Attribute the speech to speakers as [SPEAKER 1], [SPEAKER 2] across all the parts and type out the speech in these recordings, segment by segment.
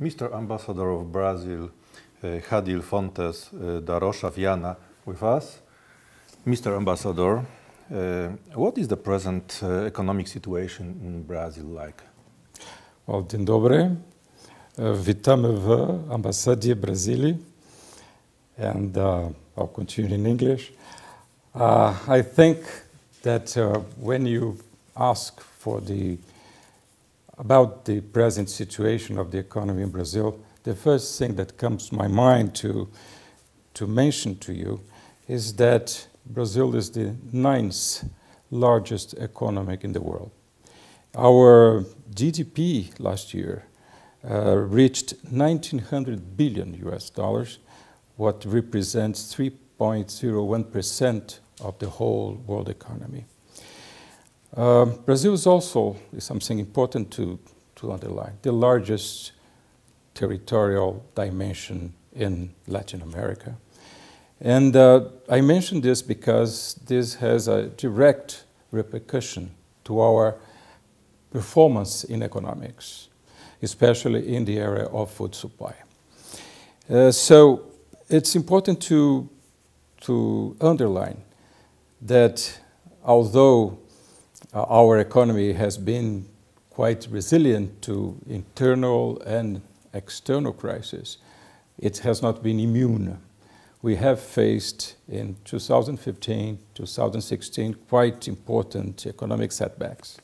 [SPEAKER 1] Mr. Ambassador of Brazil, Hadil Fontes da Rocha, Vianna, with us. Mr. Ambassador, what is the present economic situation in Brazil like?
[SPEAKER 2] Well, dzień dobry. Witamy w Ambasadzie Brazylii. And I'll continue in English. I think that when you ask about the present situation of the economy in Brazil, the first thing that comes to my mind to mention to you is that Brazil is the 9th largest economy in the world. Our GDP last year reached $1,900 billion, what represents 3.01% of the whole world economy. Brazil is also something important to underline, the largest territorial dimension in Latin America. And I mention this because this has a direct repercussion to our performance in economics, especially in the area of food supply. So it's important to underline that although our economy has been quite resilient to internal and external crises, it has not been immune. We have faced in 2015, 2016 quite important economic setbacks.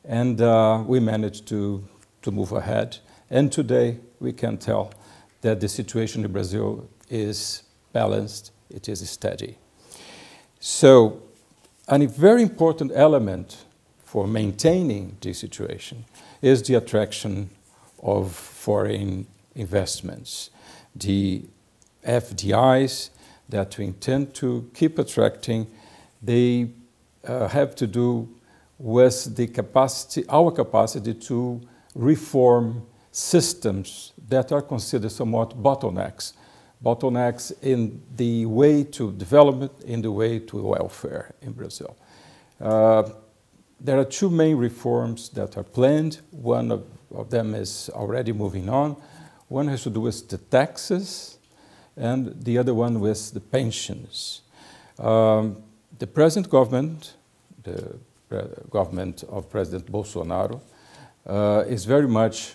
[SPEAKER 2] And we managed to move ahead. And today we can tell that the situation in Brazil is balanced, it is steady. So a very important element for maintaining this situation is the attraction of foreign investments. The FDIs that we intend to keep attracting, they have to do with the capacity, our capacity to reform systems that are considered somewhat bottlenecks in the way to development, in the way to welfare in Brazil. There are two main reforms that are planned. One of them is already moving on. One has to do with the taxes, and the other one with the pensions. The present government, the government of President Bolsonaro, is very much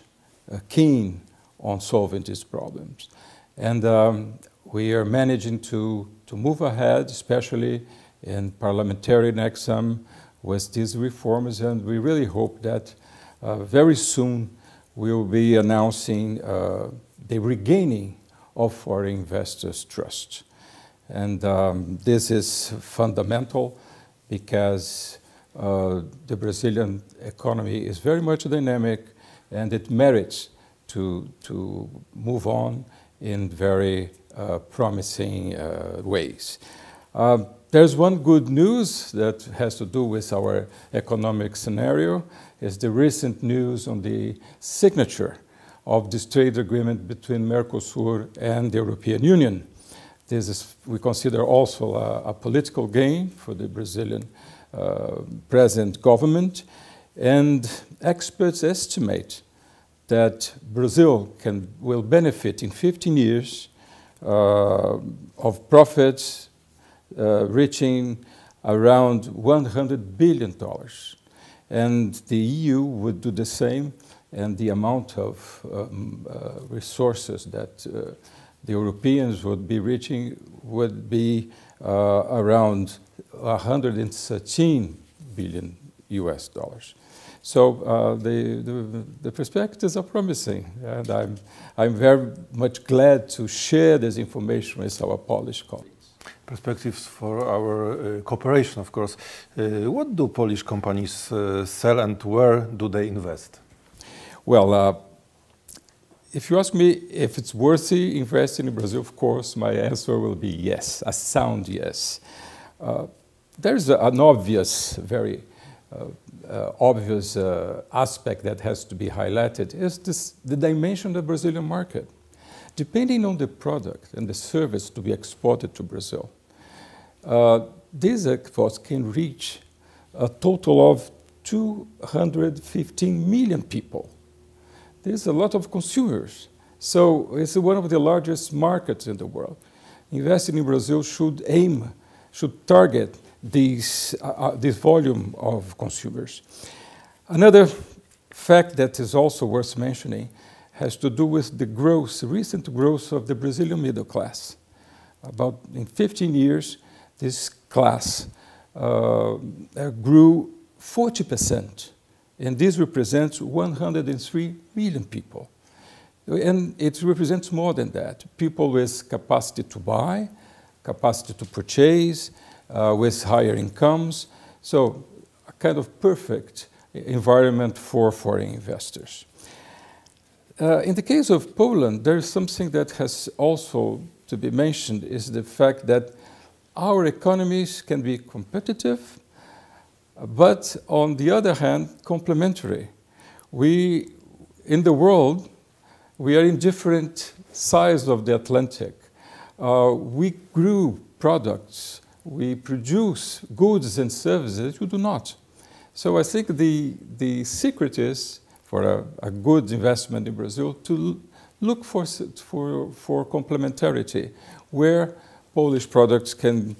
[SPEAKER 2] keen on solving these problems. And we are managing to move ahead, especially in parliamentary exam with these reforms, and we really hope that very soon we will be announcing the regaining of foreign investors' trust. And this is fundamental because the Brazilian economy is very much dynamic and it merits to move on in very promising ways. There's one good news that has to do with our economic scenario, is the recent news on the signature of this trade agreement between Mercosur and the European Union. This is, we consider, also a political gain for the Brazilian present government, and experts estimate that Brazil will benefit in 15 years of profits reaching around $100 billion. And the EU would do the same, and the amount of resources that the Europeans would be reaching would be around $113 billion. So the perspectives are promising, and I'm very much glad to share this information with our Polish colleagues.
[SPEAKER 1] Perspectives for our cooperation, of course. What do Polish companies sell and where do they invest?
[SPEAKER 2] Well, if you ask me if it's worthy investing in Brazil, of course, my answer will be yes, a sound yes. There's an obvious, very obvious aspect that has to be highlighted is the dimension of the Brazilian market. Depending on the product and the service to be exported to Brazil, these exports can reach a total of 215 million people. there's a lot of consumers. So it's one of the largest markets in the world. Investing in Brazil should target this volume of consumers. Another fact that is also worth mentioning has to do with the recent growth of the Brazilian middle class. About in 15 years, this class grew 40%, and this represents 103 million people. And it represents more than that. People with capacity to buy, capacity to purchase, with higher incomes. So a kind of perfect environment for foreign investors. In the case of Poland, there is something that has also to be mentioned, is the fact that our economies can be competitive, but on the other hand, complementary. In the world, we are in different sides of the Atlantic. We grew products, we produce goods and services, you do not. So I think the secret is, for a good investment in Brazil, to look for complementarity, where Polish products can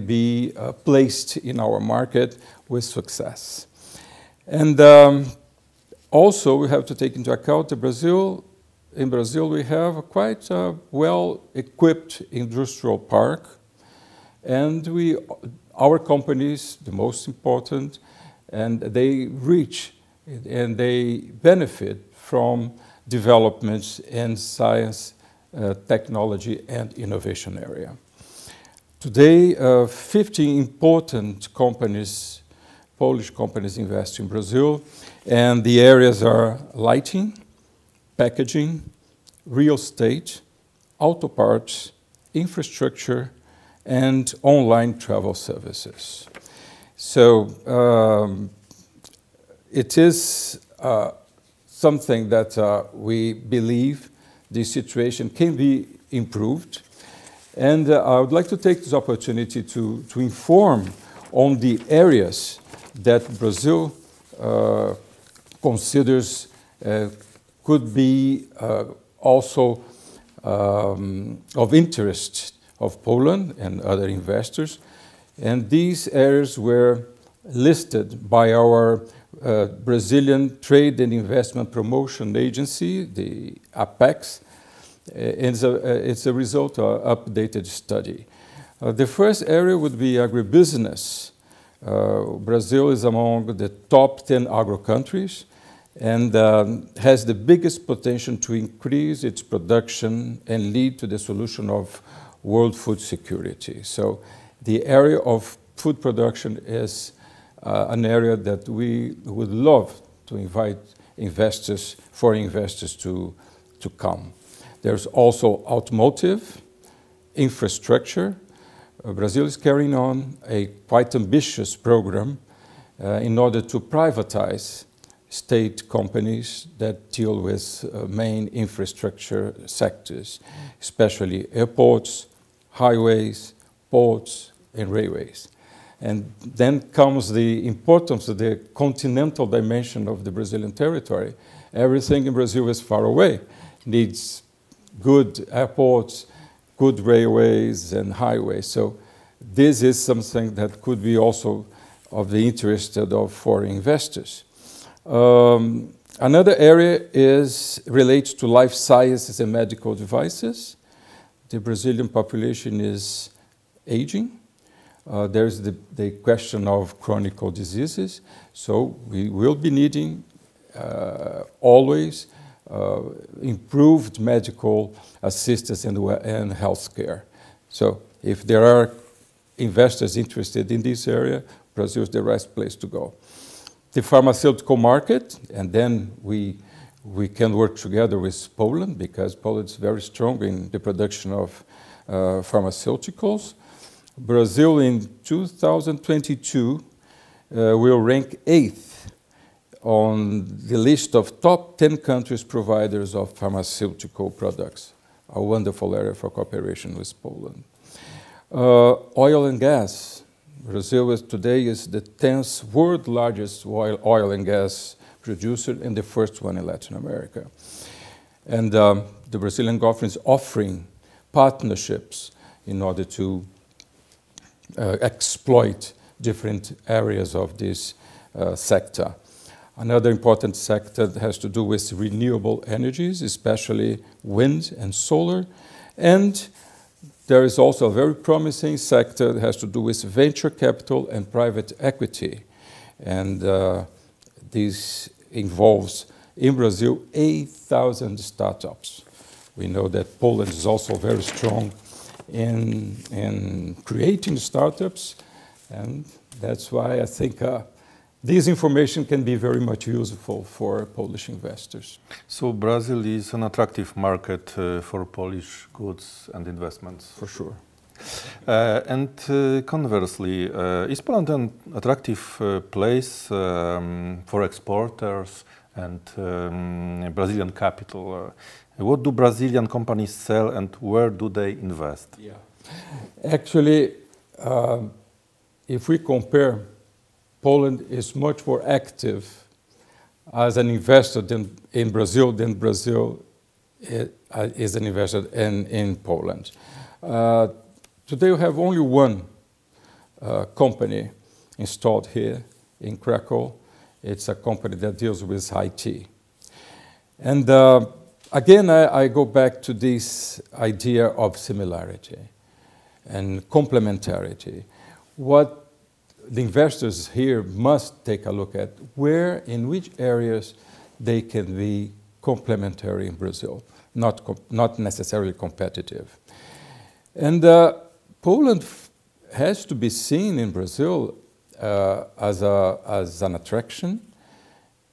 [SPEAKER 2] be placed in our market with success. And also we have to take into account that in Brazil we have a quite well-equipped industrial park, and our companies, the most important, and they reach and they benefit from developments in science, technology, and innovation area. Today, 50 important companies, Polish companies, invest in Brazil, and the areas are lighting, packaging, real estate, auto parts, infrastructure, and online travel services. So it is something that we believe the situation can be improved. And I would like to take this opportunity to inform on the areas that Brazil considers could be also of interest of Poland and other investors. And these areas were listed by our Brazilian Trade and Investment Promotion Agency, the APEX. It's a result of an updated study. The first area would be agribusiness. Brazil is among the top 10 agro countries and has the biggest potential to increase its production and lead to the solution of world food security. So the area of food production is an area that we would love to invite foreign investors to come. There's also automotive, infrastructure. Brazil is carrying on a quite ambitious program in order to privatize state companies that deal with main infrastructure sectors, especially airports, highways, ports, and railways. And then comes the importance of the continental dimension of the Brazilian territory. Everything in Brazil is far away, needs good airports, good railways and highways. So this is something that could be also of the interest of foreign investors. Another area relates to life sciences and medical devices. The Brazilian population is aging. There's the question of chronic diseases. So we will be needing always improved medical assistance and health care. So if there are investors interested in this area, Brazil is the right place to go. The pharmaceutical market, and then we can work together with Poland, because Poland is very strong in the production of pharmaceuticals. Brazil in 2022 will rank 8th on the list of top 10 countries providers of pharmaceutical products. A wonderful area for cooperation with Poland. Oil and gas. Brazil today is the 10th world largest oil and gas producer and the first one in Latin America. And the Brazilian government is offering partnerships in order to exploit different areas of this sector. Another important sector has to do with renewable energies, especially wind and solar. And there is also a very promising sector that has to do with venture capital and private equity. And this involves, in Brazil, 8,000 startups. We know that Poland is also very strong in creating startups, and that's why I think this information can be very much useful for Polish investors.
[SPEAKER 1] So Brazil is an attractive market for Polish goods and investments?
[SPEAKER 2] For sure.
[SPEAKER 1] And conversely, is Poland an attractive place for exporters and Brazilian capital? What do Brazilian companies sell and where do they invest?
[SPEAKER 2] Yeah. Actually, if we compare, Poland is much more active as an investor in Brazil than Brazil is an investor in Poland. Today we have only one company installed here in Krakow. It's a company that deals with IT. And again, I go back to this idea of similarity and complementarity. What the investors here must take a look at in which areas they can be complementary in Brazil, not necessarily competitive. And Poland has to be seen in Brazil as an attraction,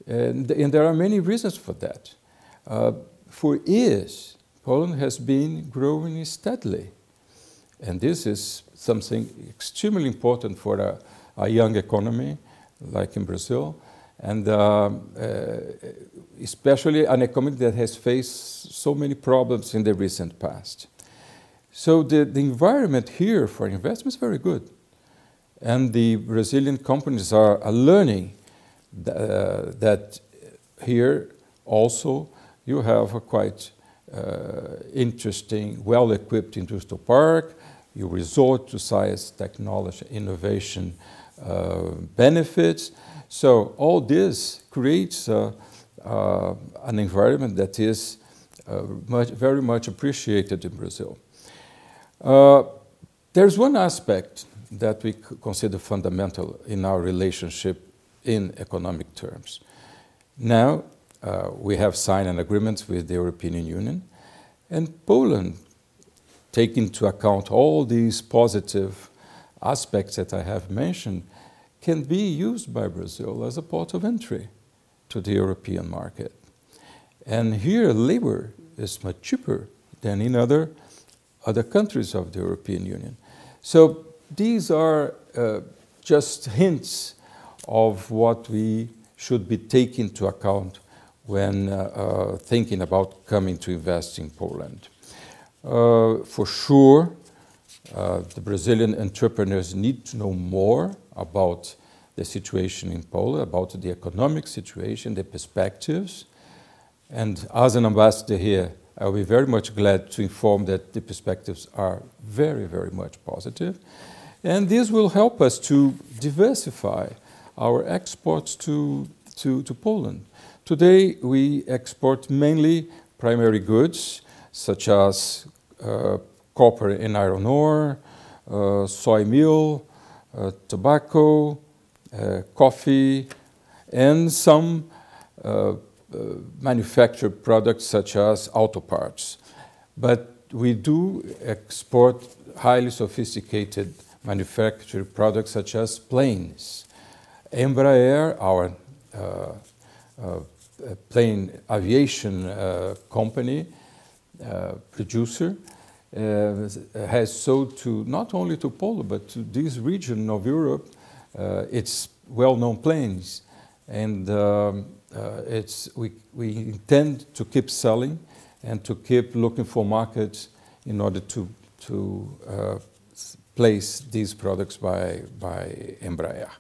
[SPEAKER 2] and there are many reasons for that. For years, Poland has been growing steadily, and this is something extremely important for a young economy like in Brazil, and especially an economy that has faced so many problems in the recent past. So the environment here for investment is very good. And the Brazilian companies are learning that here also you have a quite interesting, well-equipped industrial park. You resort to science, technology, innovation benefits. So all this creates an environment that is very much appreciated in Brazil. There's one aspect that we consider fundamental in our relationship in economic terms. Now, we have signed an agreement with the European Union, and Poland, taking into account all these positive aspects that I have mentioned, can be used by Brazil as a port of entry to the European market. And here, labor is much cheaper than in other countries of the European Union. So these are just hints of what we should be taking into account when thinking about coming to invest in Poland. For sure, the Brazilian entrepreneurs need to know more about the situation in Poland, about the economic situation, the perspectives. And as an ambassador here, I'll be very much glad to inform that the perspectives are very, very much positive. And this will help us to diversify our exports to Poland. Today, we export mainly primary goods, such as copper and iron ore, soy meal, tobacco, coffee, and some manufactured products such as auto parts. But we do export highly sophisticated manufactured products such as planes. Embraer, our plane aviation company, producer, has sold to not only to Poland but to this region of Europe its well-known planes, and we intend to keep selling and to keep looking for markets in order to place these products by Embraer.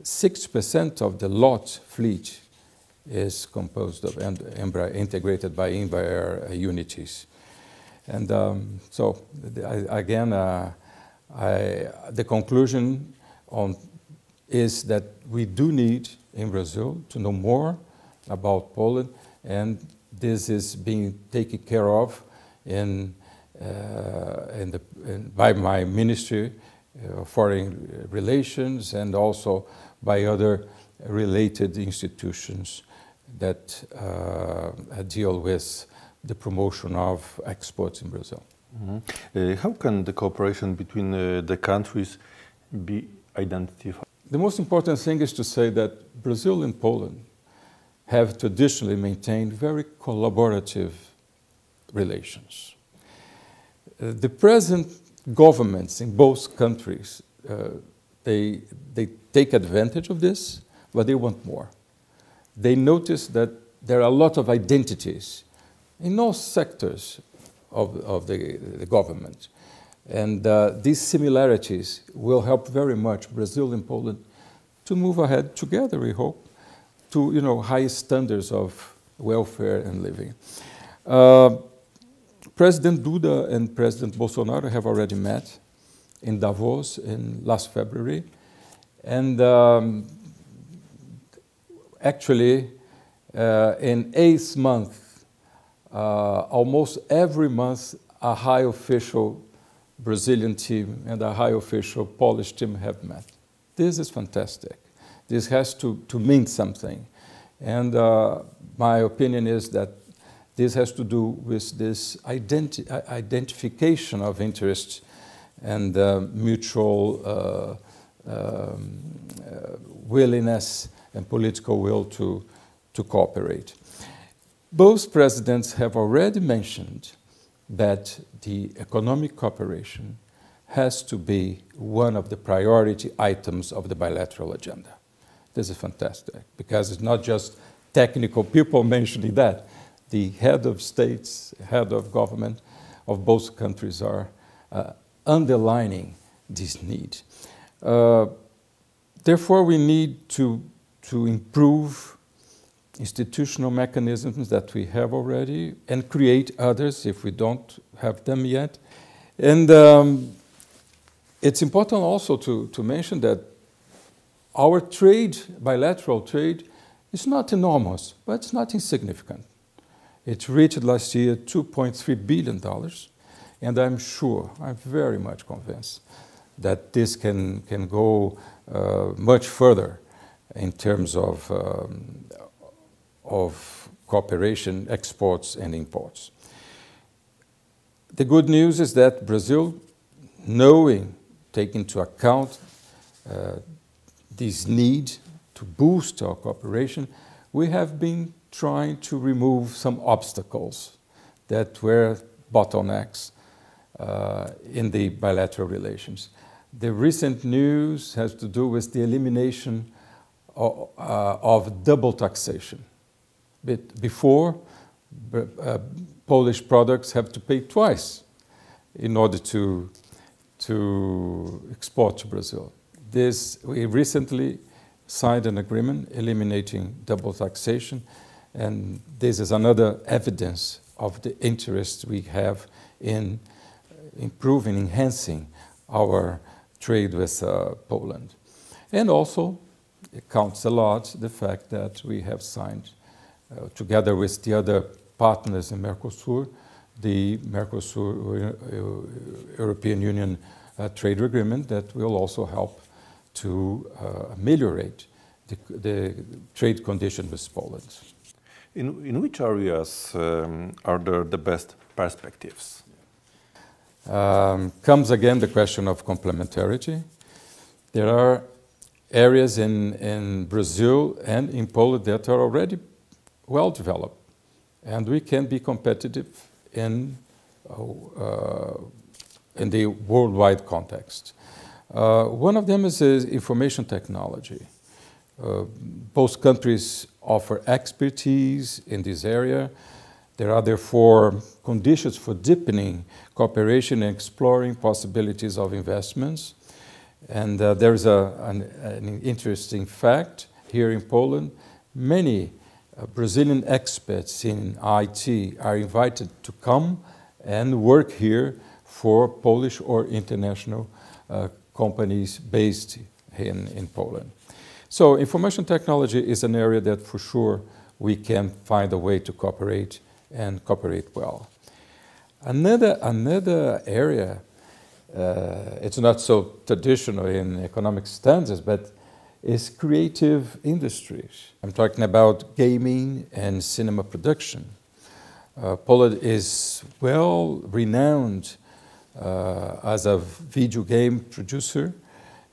[SPEAKER 2] 6% of the lot fleet is composed of and integrated by Embraer unities. And the conclusion is that we do need in Brazil to know more about Poland, and this is being taken care of by my Ministry of Foreign Relations and also by other related institutions that deal with the promotion of exports in Brazil.
[SPEAKER 1] Mm-hmm. How can the cooperation between the countries be identified?
[SPEAKER 2] The most important thing is to say that Brazil and Poland have traditionally maintained very collaborative relations. The present governments in both countries, they take advantage of this, but they want more. They notice that there are a lot of identities in all sectors of the government. And these similarities will help very much Brazil and Poland to move ahead together, we hope, to high standards of welfare and living. President Duda and President Bolsonaro have already met in Davos in last February. And actually, in 8th month, almost every month, a high official Brazilian team and a high official Polish team have met. This is fantastic. This has to mean something. And my opinion is that this has to do with this identification of interests and mutual willingness and political will to cooperate. Both presidents have already mentioned that the economic cooperation has to be one of the priority items of the bilateral agenda. This is fantastic, because it's not just technical people mentioning that. The head of states, head of government of both countries are underlining this need. Therefore, we need to improve institutional mechanisms that we have already and create others if we don't have them yet. And it's important also to mention that our trade, bilateral trade, is not enormous, but it's not insignificant. It reached last year $2.3 billion, and I'm sure, I'm very much convinced that this can go much further in terms of cooperation, exports and imports. The good news is that Brazil, taking into account this need to boost our cooperation, we have been trying to remove some obstacles that were bottlenecks in the bilateral relations. The recent news has to do with the elimination of double taxation. Before, Polish products have to pay twice in order to export to Brazil. We recently signed an agreement eliminating double taxation, and this is another evidence of the interest we have in improving, enhancing our trade with Poland. And also, it counts a lot the fact that we have signed, together with the other partners in Mercosur, the Mercosur European Union trade agreement that will also help to ameliorate the trade condition with Poland.
[SPEAKER 1] In which areas are there the best perspectives?
[SPEAKER 2] Comes again the question of complementarity. There are areas in Brazil and in Poland that are already well developed, and we can be competitive in the worldwide context. One of them is information technology. Both countries offer expertise in this area. There are therefore conditions for deepening cooperation and exploring possibilities of investments. And there's an interesting fact here in Poland. Many Brazilian experts in IT are invited to come and work here for Polish or international companies based in Poland. So information technology is an area that for sure we can find a way to cooperate and cooperate well. Another area, it's not so traditional in economic standards, but is creative industries. I'm talking about gaming and cinema production. Poland is well renowned as a video game producer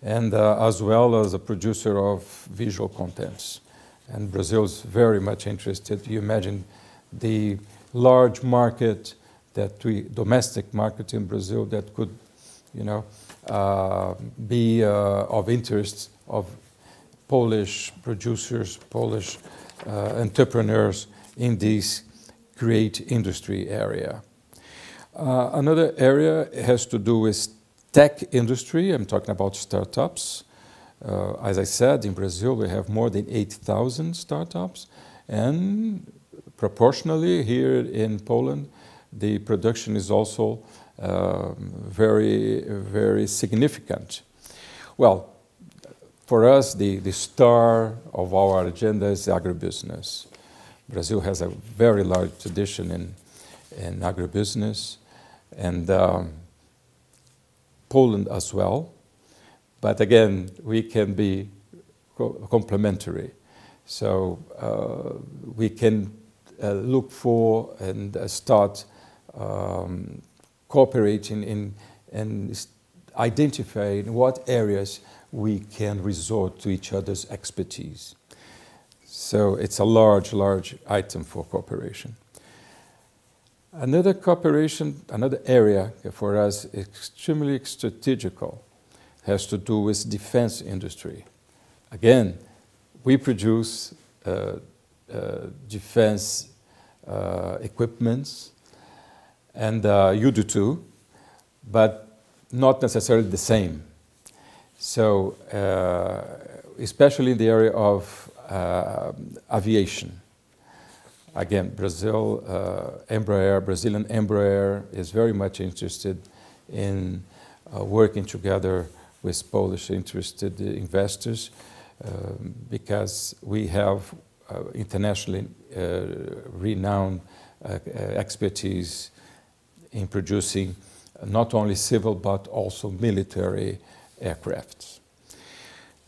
[SPEAKER 2] and as well as a producer of visual contents. And Brazil is very much interested. You imagine the large market domestic market in Brazil that could, be of interest of Polish producers, Polish entrepreneurs in this great industry area. Another area has to do with tech industry. I'm talking about startups. As I said, in Brazil we have more than 8,000 startups, and proportionally here in Poland the production is also very, very significant. Well, for us the star of our agenda is agribusiness. Brazil has a very large tradition in agribusiness, and Poland as well. But again, we can be complementary. So we can look for and start cooperating and identifying what areas we can resort to each other's expertise. So it's a large, large item for cooperation. Another area for us extremely strategical has to do with defense industry. Again, we produce defense equipments, and you do too, but not necessarily the same. So, especially in the area of aviation. Again, Brazilian Embraer is very much interested in working together with Polish interested investors because we have internationally renowned expertise in producing not only civil but also military aircrafts.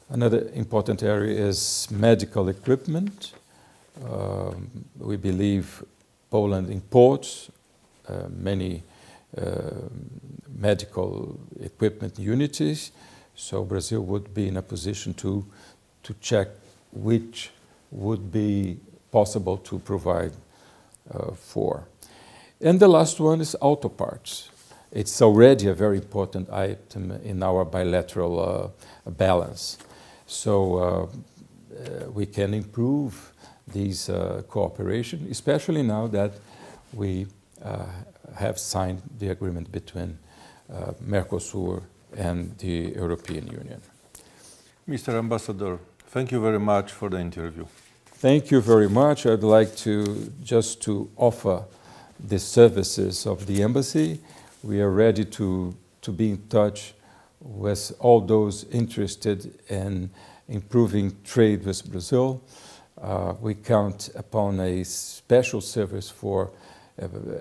[SPEAKER 2] Another important area is medical equipment. We believe Poland imports many medical equipment units, so Brazil would be in a position to check which would be possible to provide for. And the last one is auto parts. It's already a very important item in our bilateral balance. So we can improve these cooperation, especially now that we have signed the agreement between Mercosur and the European Union.
[SPEAKER 1] Mr. Ambassador, thank you very much for the interview.
[SPEAKER 2] Thank you very much. I'd like to offer the services of the embassy. We are ready to be in touch with all those interested in improving trade with Brazil. We count upon a special service for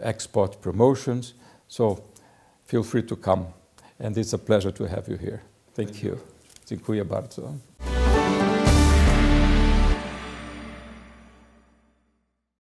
[SPEAKER 2] export promotions, so feel free to come. And it's a pleasure to have you here. Thank you. Dziękuję bardzo.